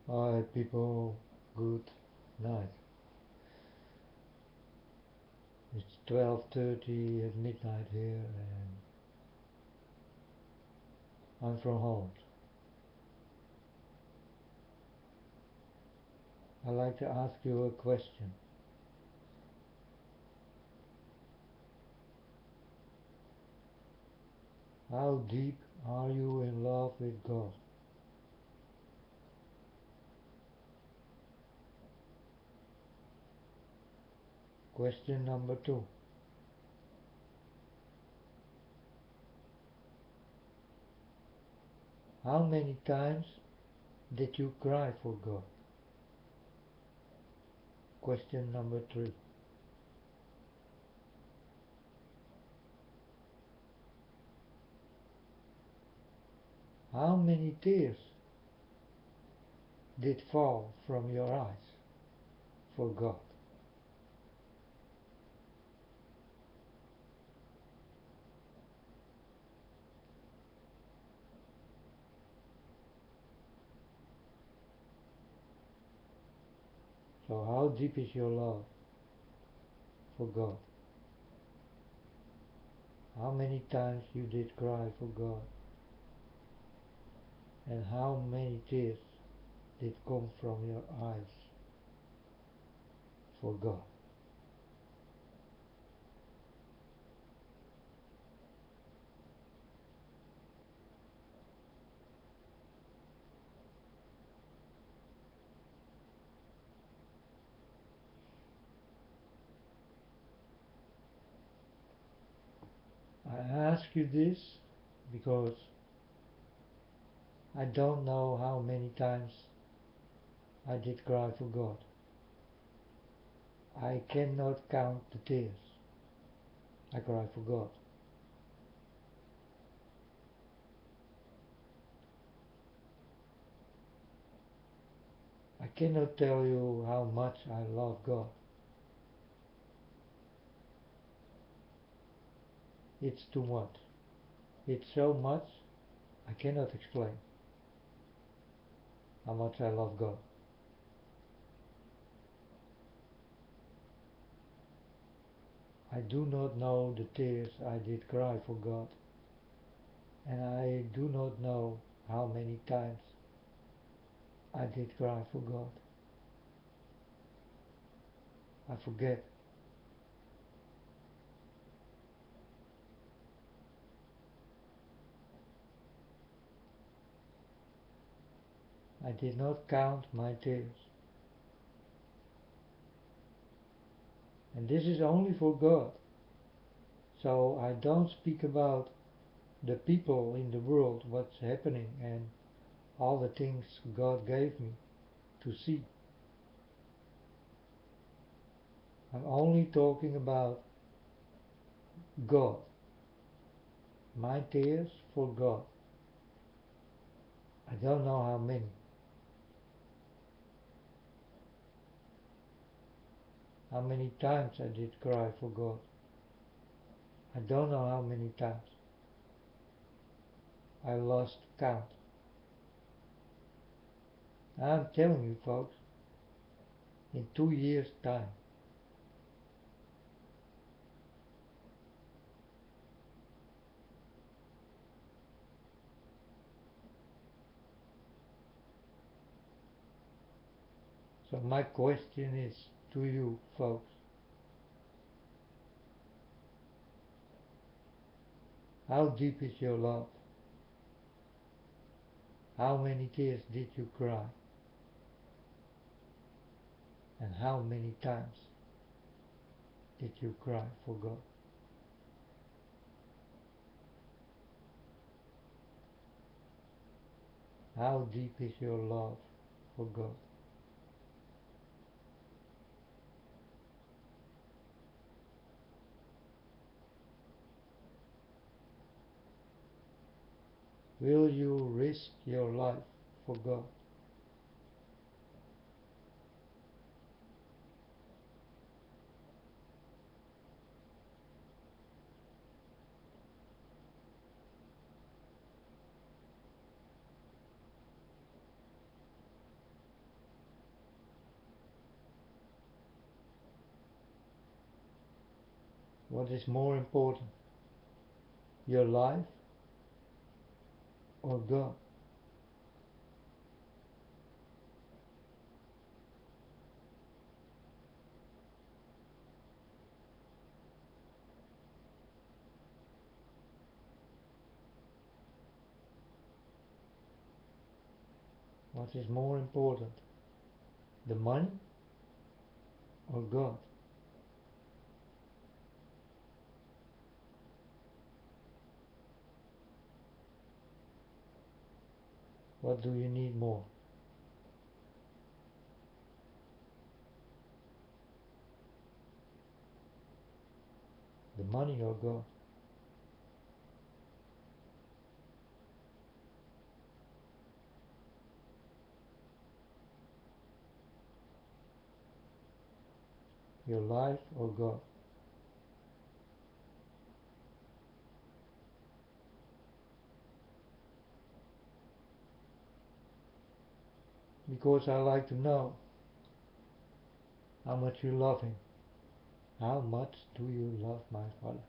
Alright, people, good night. It's 12:30 at midnight here, and I'm from Holland. I'd like to ask you a question. How deep are you in love with God? Question number 2. How many times did you cry for God? Question number 3. How many tears did fall from your eyes for God? So how deep is your love for God? How many times you did cry for God? And how many tears did come from your eyes for God? I ask you this because I don't know how many times I did cry for God. I cannot count the tears I cry for God. I cannot tell you how much I love God. It's too much. It's so much I cannot explain how much I love God. I do not know the tears I did cry for God, and I do not know how many times I did cry for God. I forget. I did not count my tears. And this is only for God. So I don't speak about the people in the world, what's happening, and all the things God gave me to see. I'm only talking about God. My tears for God. I don't know how many. How many times I did cry for God. I don't know how many times. I lost count. I'm telling you folks, in 2 years' time. So my question is to you folks, how deep is your love? How many tears did you cry? And how many times did you cry for God? How deep is your love for God? Will you risk your life for God? What is more important, your life or God? What is more important, the money or God? What do you need more? The money or God? Your life or God? Because I like to know how much you love Him. How much do you love my Father?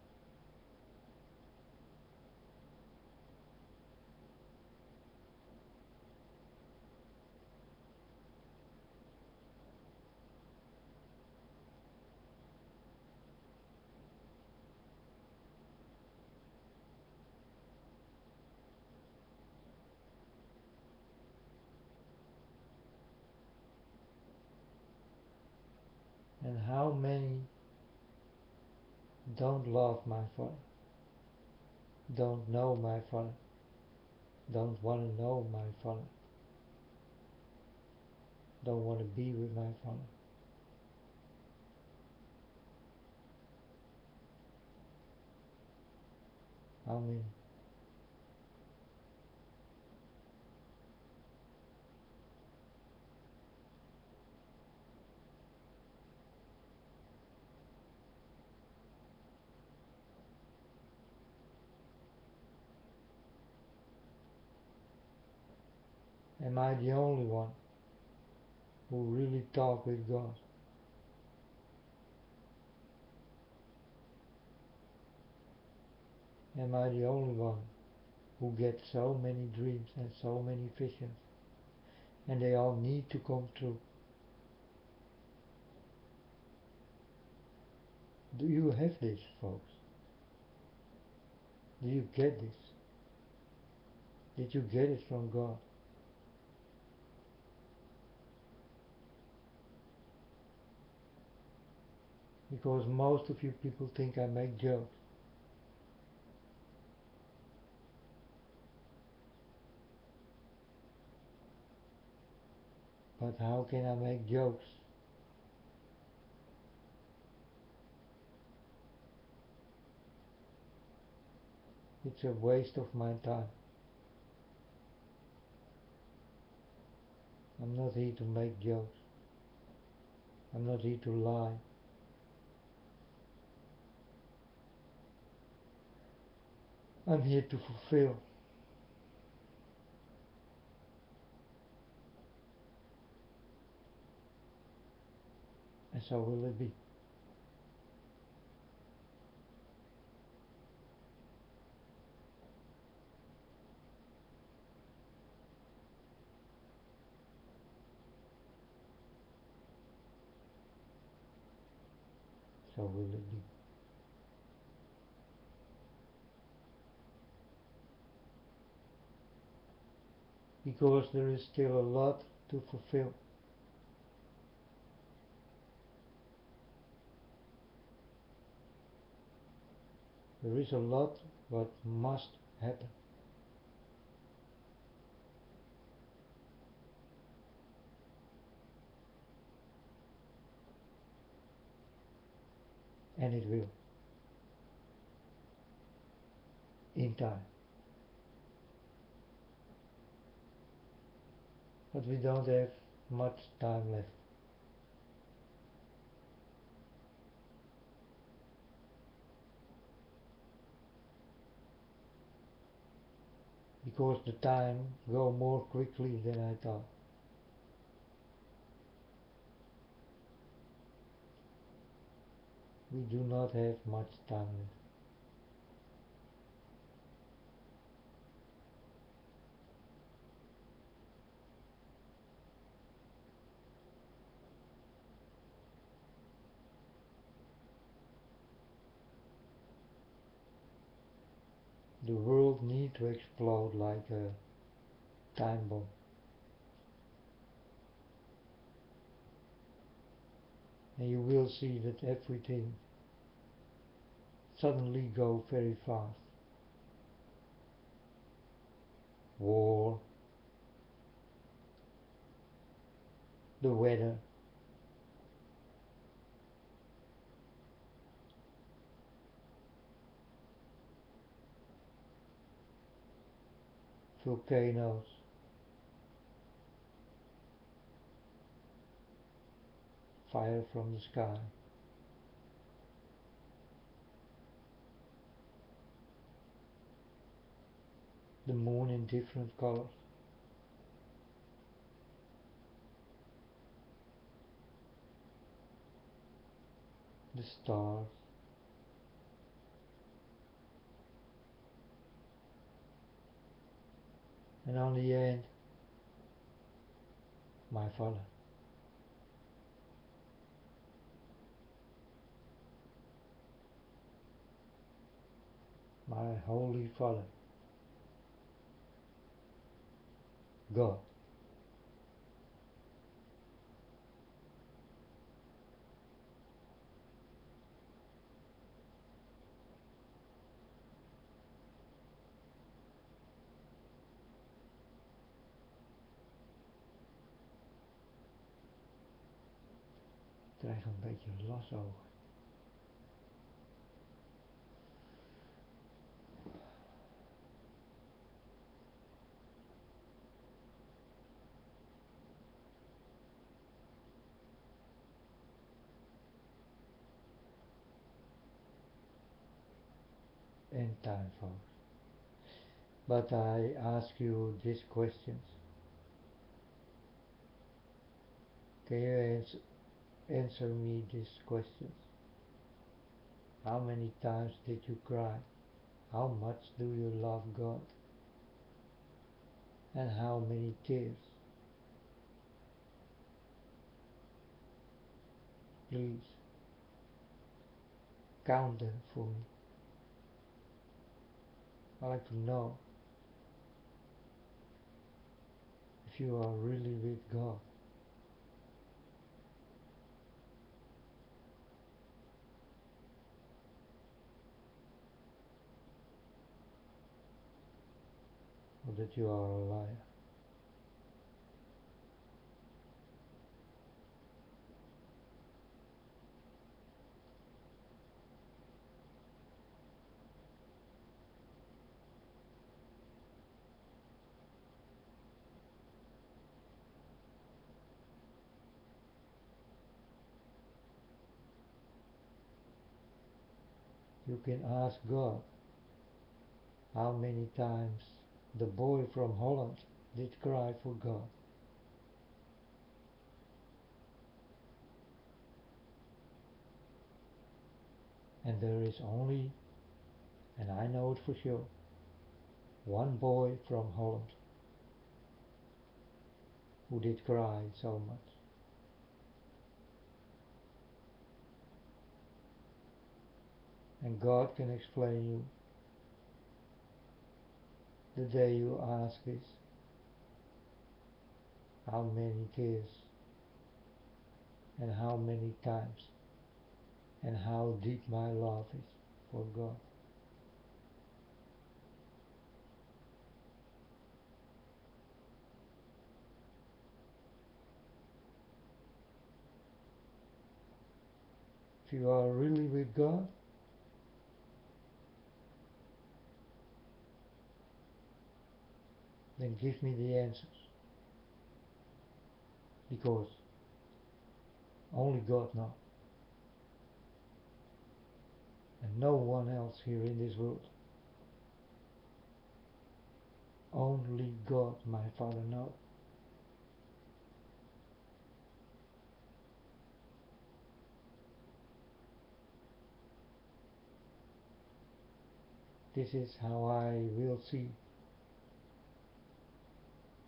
And how many don't love my Father, don't know my Father, don't want to know my Father, don't want to be with my Father? How many? Am I the only one who really talk with God? Am I the only one who gets so many dreams and so many visions, and they all need to come true? Do you have this, folks? Do you get this? Did you get it from God? Because most of you people think I make jokes. But how can I make jokes? It's a waste of my time. I'm not here to make jokes. I'm not here to lie. I'm here to fulfill. And so will it be. So will it be. Because there is still a lot to fulfill. There is a lot what must happen. And it will. In time. But we don't have much time left. Because the time go more quickly than I thought. We do not have much time left. The world needs to explode like a time bomb. And you will see that everything suddenly go very fast. War, the weather, volcanoes, fire from the sky, the moon in different colors, the stars, and on the end, my Father, my Holy Father, God. Ik krijg een beetje lasogen. And time, folks. But I ask you these questions. Can you answer me these questions? How many times did you cry? How much do you love God? And how many tears? Please count them for me. I'd like to know if you are really with God. Or that you are a liar. You can ask God how many times the boy from Holland did cry for God. And there is only, and I know it for sure, one boy from Holland who did cry so much. And God can explain you the day you ask is how many tears and how many times and how deep my love is for God. If you are really with God, then give me the answers. Because only God knows. And no one else here in this world. Only God, my Father, knows. This is how I will see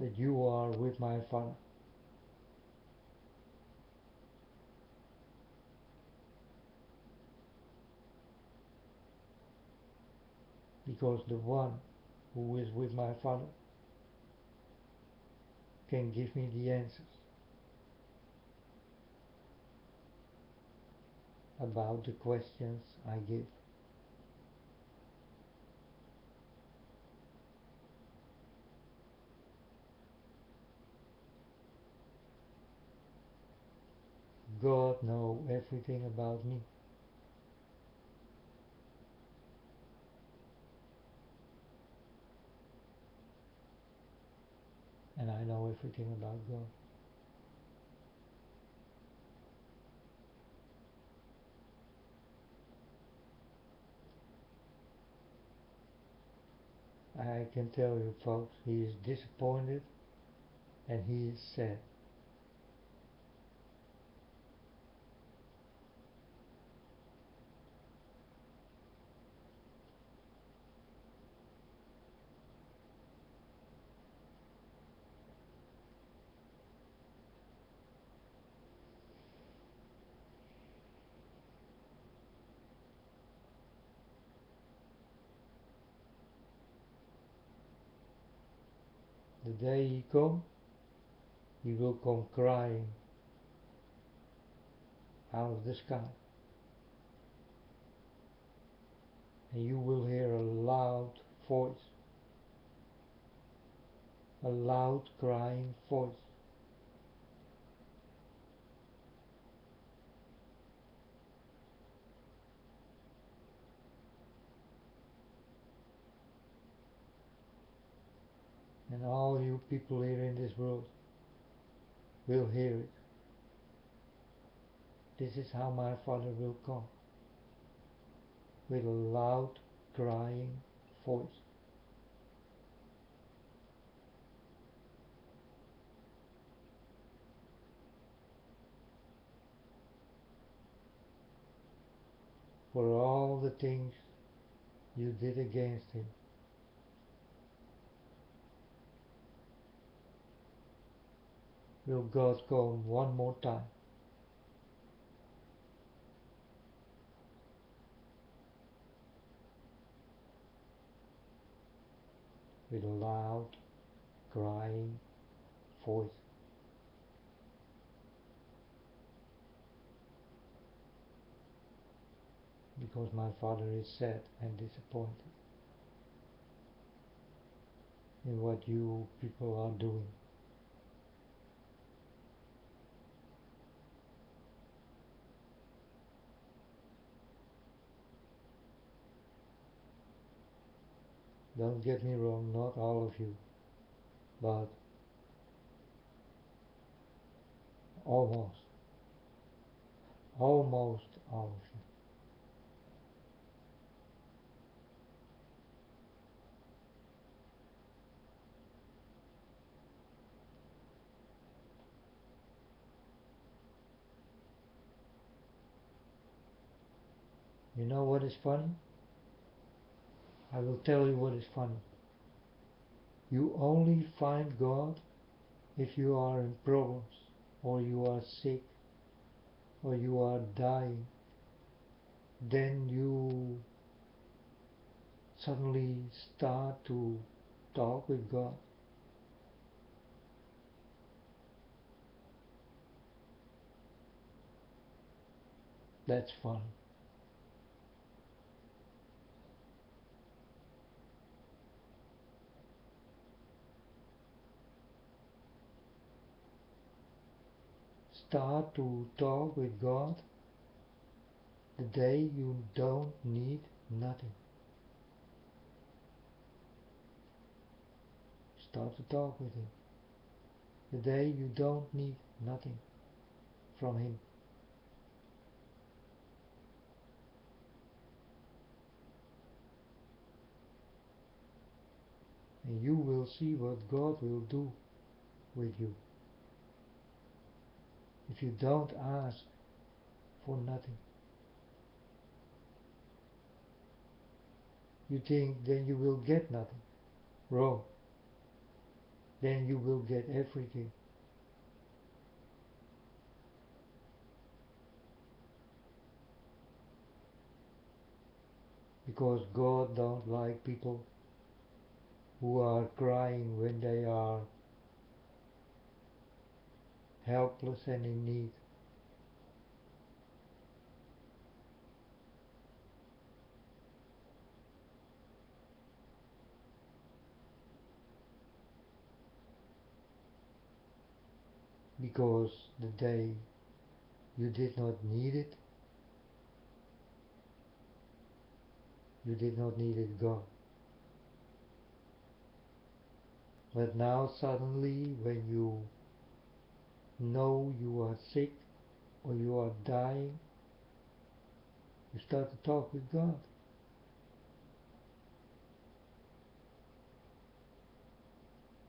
that you are with my Father. Because the one who is with my Father can give me the answers about the questions I give. God knows everything about me, and I know everything about God. I can tell you folks, he is disappointed and he is sad. The day he comes, he will come crying out of the sky, and you will hear a loud voice, a loud crying voice. And all you people here in this world will hear it. This is how my Father will come, with a loud crying voice. For all the things you did against him. Will God come one more time? With a loud crying voice. Because my Father is sad and disappointed in what you people are doing. Don't get me wrong, not all of you, but almost, almost all of you. You know what is funny? I will tell you what is funny. You only find God if you are in problems, or you are sick, or you are dying. Then you suddenly start to talk with God. That's fun. Start to talk with God the day you don't need nothing. Start to talk with Him the day you don't need nothing from Him. And you will see what God will do with you. If you don't ask for nothing, you think then you will get nothing. Wrong. Then you will get everything. Because God don't like people who are crying when they are helpless and in need. Because the day you did not need it, you did not need it God. But now suddenly when you know you are sick or you are dying, you start to talk with God.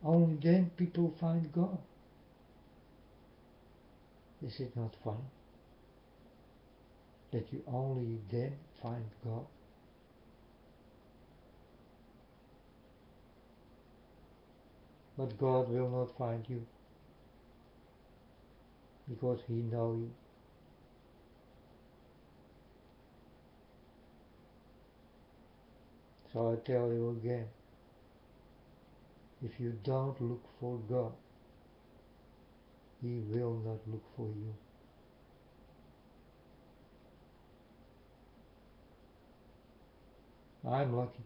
Only then people find God. Is it not funny that you only then find God? But God will not find you because He knows you. So I tell you again, if you don't look for God, He will not look for you. I'm lucky.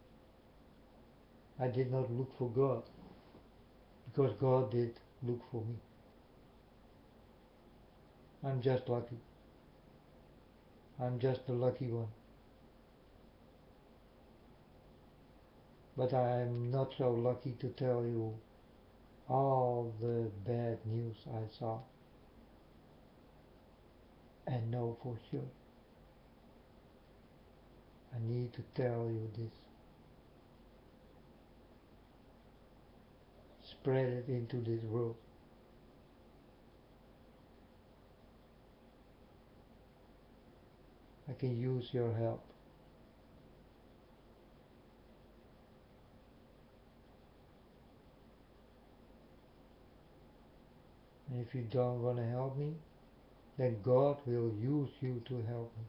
I did not look for God because God did look for me. I'm just lucky. I'm just the lucky one. But I'm not so lucky to tell you all the bad news I saw and know for sure. I need to tell you this. Spread it into this world. I can use your help. And if you don't want to help me, then God will use you to help me.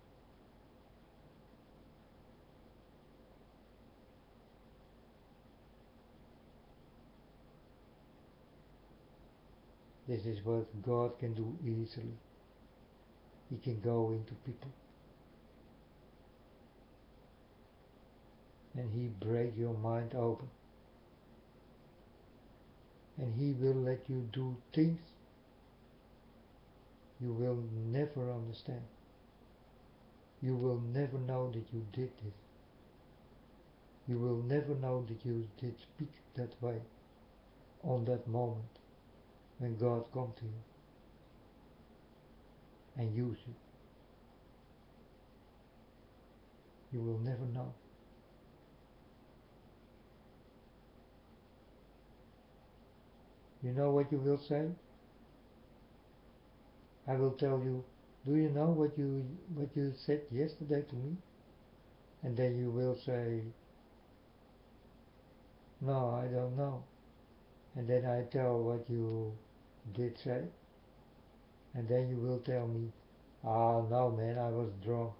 This is what God can do easily. He can go into people and He break your mind open. And He will let you do things you will never understand. You will never know that you did this. You will never know that you did speak that way on that moment when God comes to you and use you. You will never know. You know what you will say? I will tell you, do you know what you said yesterday to me? And then you will say, no, I don't know. And then I tell what you did say. And then you will tell me, ah, no man, I was drunk.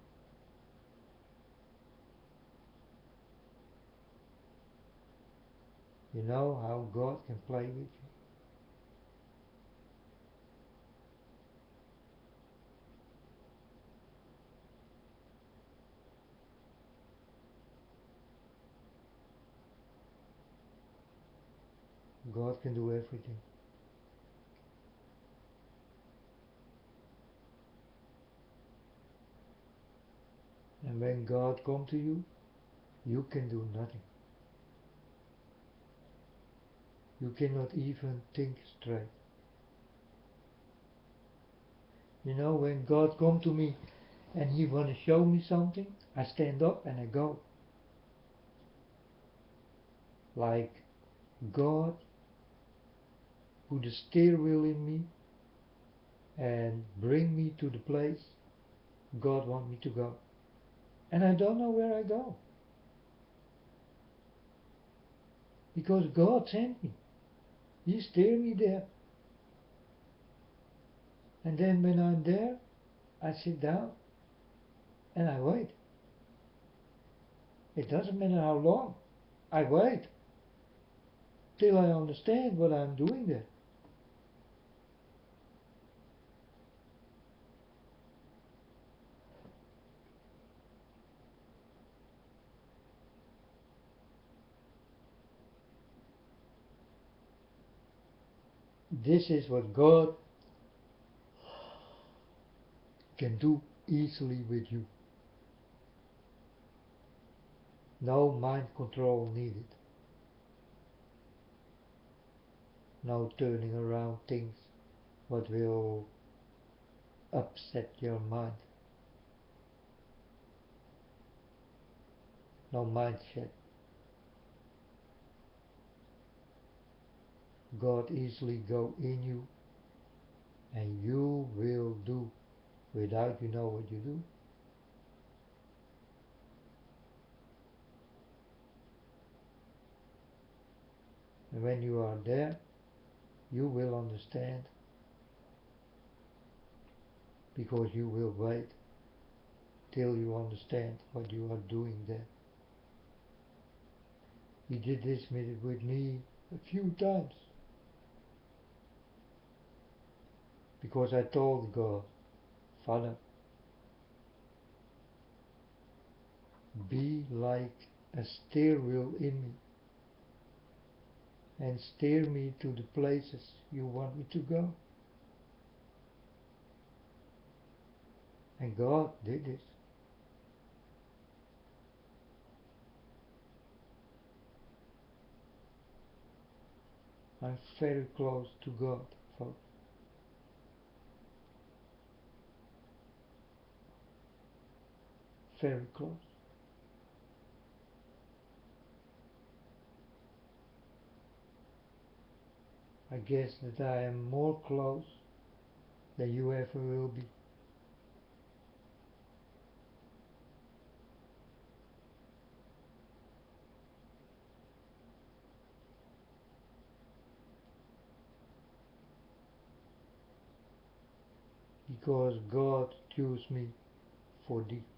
You know how God can play with you? God can do everything. And when God comes to you, you can do nothing. You cannot even think straight. You know, when God comes to me and He want to show me something, I stand up and I go. Like God put a steer wheel in me and bring me to the place God wants me to go. And I don't know where I go. because God sent me. He steered me there. And then when I'm there, I sit down and I wait. It doesn't matter how long. I wait till I understand what I'm doing there. This is what God can do easily with you. No mind control needed. No turning around things what will upset your mind. No mindset. God easily go in you and you will do without you know what you do. And when you are there, you will understand because you will wait till you understand what you are doing there. He did this with me a few times because I told God, Father, be like a steer wheel in me and steer me to the places you want me to go. And God did this. I'm very close to God, folks. Very close. I guess that I am more close than you ever will be. Because God chose me for this.